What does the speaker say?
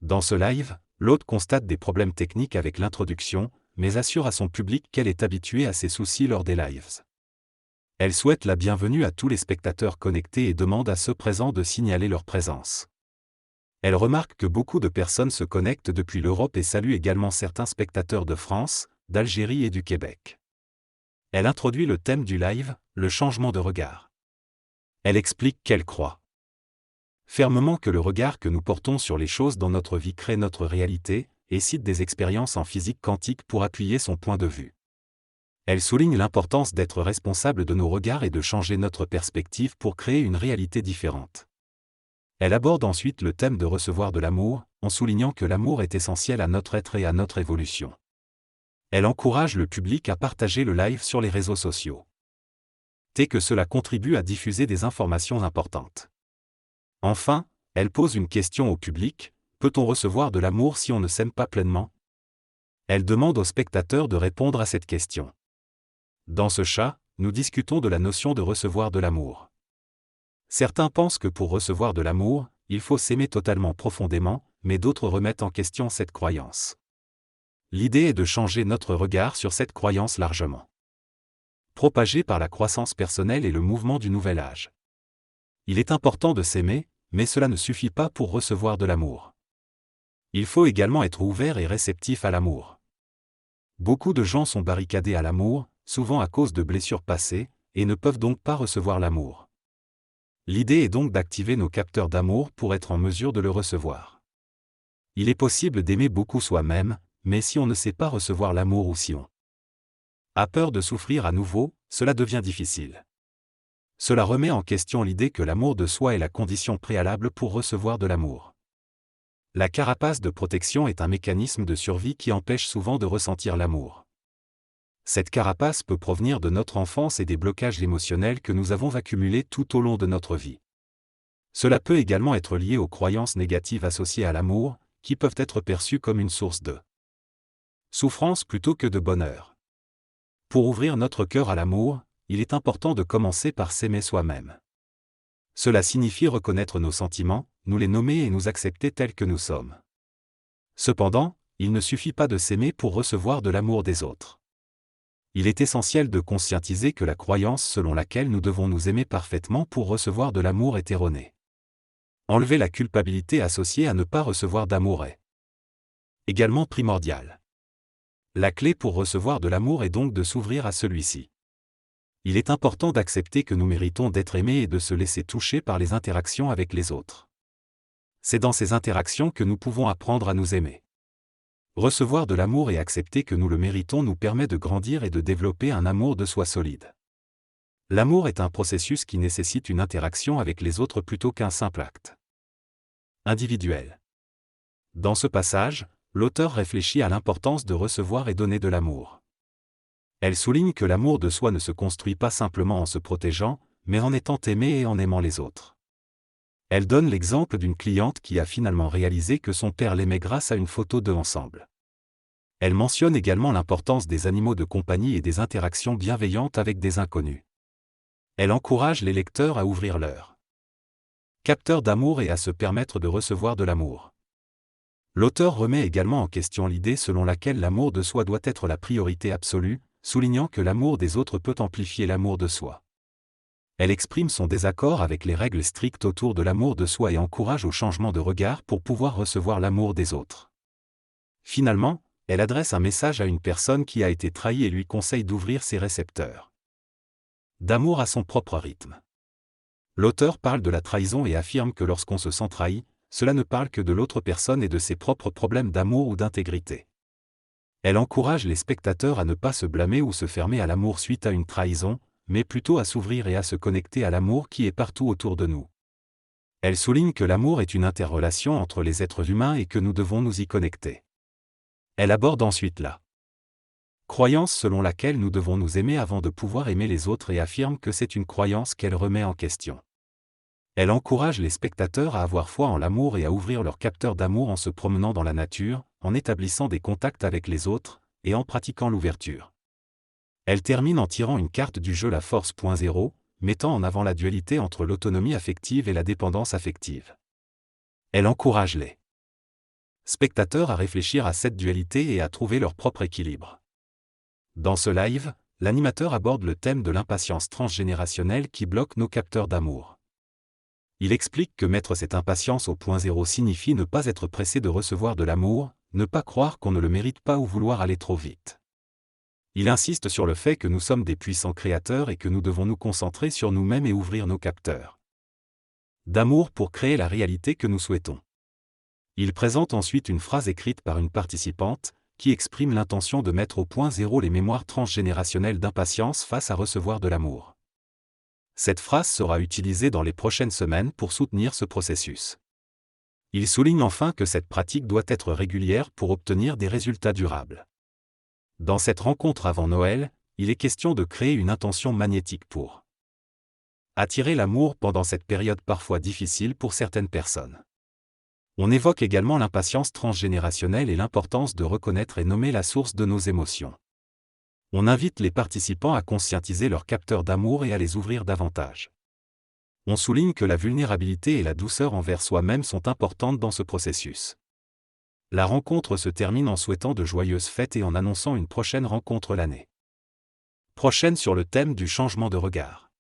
Dans ce live, l'hôte constate des problèmes techniques avec l'introduction, mais assure à son public qu'elle est habituée à ces soucis lors des lives. Elle souhaite la bienvenue à tous les spectateurs connectés et demande à ceux présents de signaler leur présence. Elle remarque que beaucoup de personnes se connectent depuis l'Europe et salue également certains spectateurs de France, d'Algérie et du Québec. Elle introduit le thème du live, le changement de regard. Elle explique qu'elle croit fermement que le regard que nous portons sur les choses dans notre vie crée notre réalité, et cite des expériences en physique quantique pour appuyer son point de vue. Elle souligne l'importance d'être responsable de nos regards et de changer notre perspective pour créer une réalité différente. Elle aborde ensuite le thème de recevoir de l'amour, en soulignant que l'amour est essentiel à notre être et à notre évolution. Elle encourage le public à partager le live sur les réseaux sociaux. Que cela contribue à diffuser des informations importantes. Enfin, elle pose une question au public, peut-on recevoir de l'amour si on ne s'aime pas pleinement? Elle demande aux spectateurs de répondre à cette question. Dans ce chat, nous discutons de la notion de recevoir de l'amour. Certains pensent que pour recevoir de l'amour, il faut s'aimer totalement profondément, mais d'autres remettent en question cette croyance. L'idée est de changer notre regard sur cette croyance largement propagée par la croissance personnelle et le mouvement du nouvel âge. Il est important de s'aimer, mais cela ne suffit pas pour recevoir de l'amour. Il faut également être ouvert et réceptif à l'amour. Beaucoup de gens sont barricadés à l'amour, souvent à cause de blessures passées, et ne peuvent donc pas recevoir l'amour. L'idée est donc d'activer nos capteurs d'amour pour être en mesure de le recevoir. Il est possible d'aimer beaucoup soi-même, mais si on ne sait pas recevoir l'amour ou si on a peur de souffrir à nouveau, cela devient difficile. Cela remet en question l'idée que l'amour de soi est la condition préalable pour recevoir de l'amour. La carapace de protection est un mécanisme de survie qui empêche souvent de ressentir l'amour. Cette carapace peut provenir de notre enfance et des blocages émotionnels que nous avons accumulés tout au long de notre vie. Cela peut également être lié aux croyances négatives associées à l'amour, qui peuvent être perçues comme une source de souffrance plutôt que de bonheur. Pour ouvrir notre cœur à l'amour, il est important de commencer par s'aimer soi-même. Cela signifie reconnaître nos sentiments, nous les nommer et nous accepter tels que nous sommes. Cependant, il ne suffit pas de s'aimer pour recevoir de l'amour des autres. Il est essentiel de conscientiser que la croyance selon laquelle nous devons nous aimer parfaitement pour recevoir de l'amour est erronée. Enlever la culpabilité associée à ne pas recevoir d'amour est également primordial. La clé pour recevoir de l'amour est donc de s'ouvrir à celui-ci. Il est important d'accepter que nous méritons d'être aimés et de se laisser toucher par les interactions avec les autres. C'est dans ces interactions que nous pouvons apprendre à nous aimer. Recevoir de l'amour et accepter que nous le méritons nous permet de grandir et de développer un amour de soi solide. L'amour est un processus qui nécessite une interaction avec les autres plutôt qu'un simple acte individuel. Dans ce passage, l'auteur réfléchit à l'importance de recevoir et donner de l'amour. Elle souligne que l'amour de soi ne se construit pas simplement en se protégeant, mais en étant aimé et en aimant les autres. Elle donne l'exemple d'une cliente qui a finalement réalisé que son père l'aimait grâce à une photo d'eux ensemble. Elle mentionne également l'importance des animaux de compagnie et des interactions bienveillantes avec des inconnus. Elle encourage les lecteurs à ouvrir leur capteur d'amour et à se permettre de recevoir de l'amour. L'auteur remet également en question l'idée selon laquelle l'amour de soi doit être la priorité absolue, soulignant que l'amour des autres peut amplifier l'amour de soi. Elle exprime son désaccord avec les règles strictes autour de l'amour de soi et encourage au changement de regard pour pouvoir recevoir l'amour des autres. Finalement, elle adresse un message à une personne qui a été trahie et lui conseille d'ouvrir ses récepteurs d'amour à son propre rythme. L'auteur parle de la trahison et affirme que lorsqu'on se sent trahi, cela ne parle que de l'autre personne et de ses propres problèmes d'amour ou d'intégrité. Elle encourage les spectateurs à ne pas se blâmer ou se fermer à l'amour suite à une trahison, mais plutôt à s'ouvrir et à se connecter à l'amour qui est partout autour de nous. Elle souligne que l'amour est une interrelation entre les êtres humains et que nous devons nous y connecter. Elle aborde ensuite la croyance selon laquelle nous devons nous aimer avant de pouvoir aimer les autres et affirme que c'est une croyance qu'elle remet en question. Elle encourage les spectateurs à avoir foi en l'amour et à ouvrir leur capteur d'amour en se promenant dans la nature, en établissant des contacts avec les autres, et en pratiquant l'ouverture. Elle termine en tirant une carte du jeu La Force.0, mettant en avant la dualité entre l'autonomie affective et la dépendance affective. Elle encourage les spectateurs à réfléchir à cette dualité et à trouver leur propre équilibre. Dans ce live, l'animateur aborde le thème de l'impatience transgénérationnelle qui bloque nos capteurs d'amour. Il explique que mettre cette impatience au point zéro signifie ne pas être pressé de recevoir de l'amour, ne pas croire qu'on ne le mérite pas ou vouloir aller trop vite. Il insiste sur le fait que nous sommes des puissants créateurs et que nous devons nous concentrer sur nous-mêmes et ouvrir nos capteurs d'amour pour créer la réalité que nous souhaitons. Il présente ensuite une phrase écrite par une participante, qui exprime l'intention de mettre au point zéro les mémoires transgénérationnelles d'impatience face à recevoir de l'amour. Cette phrase sera utilisée dans les prochaines semaines pour soutenir ce processus. Il souligne enfin que cette pratique doit être régulière pour obtenir des résultats durables. Dans cette rencontre avant Noël, il est question de créer une intention magnétique pour attirer l'amour pendant cette période parfois difficile pour certaines personnes. On évoque également l'impatience transgénérationnelle et l'importance de reconnaître et nommer la source de nos émotions. On invite les participants à conscientiser leurs capteurs d'amour et à les ouvrir davantage. On souligne que la vulnérabilité et la douceur envers soi-même sont importantes dans ce processus. La rencontre se termine en souhaitant de joyeuses fêtes et en annonçant une prochaine rencontre l'année prochaine sur le thème du changement de regard.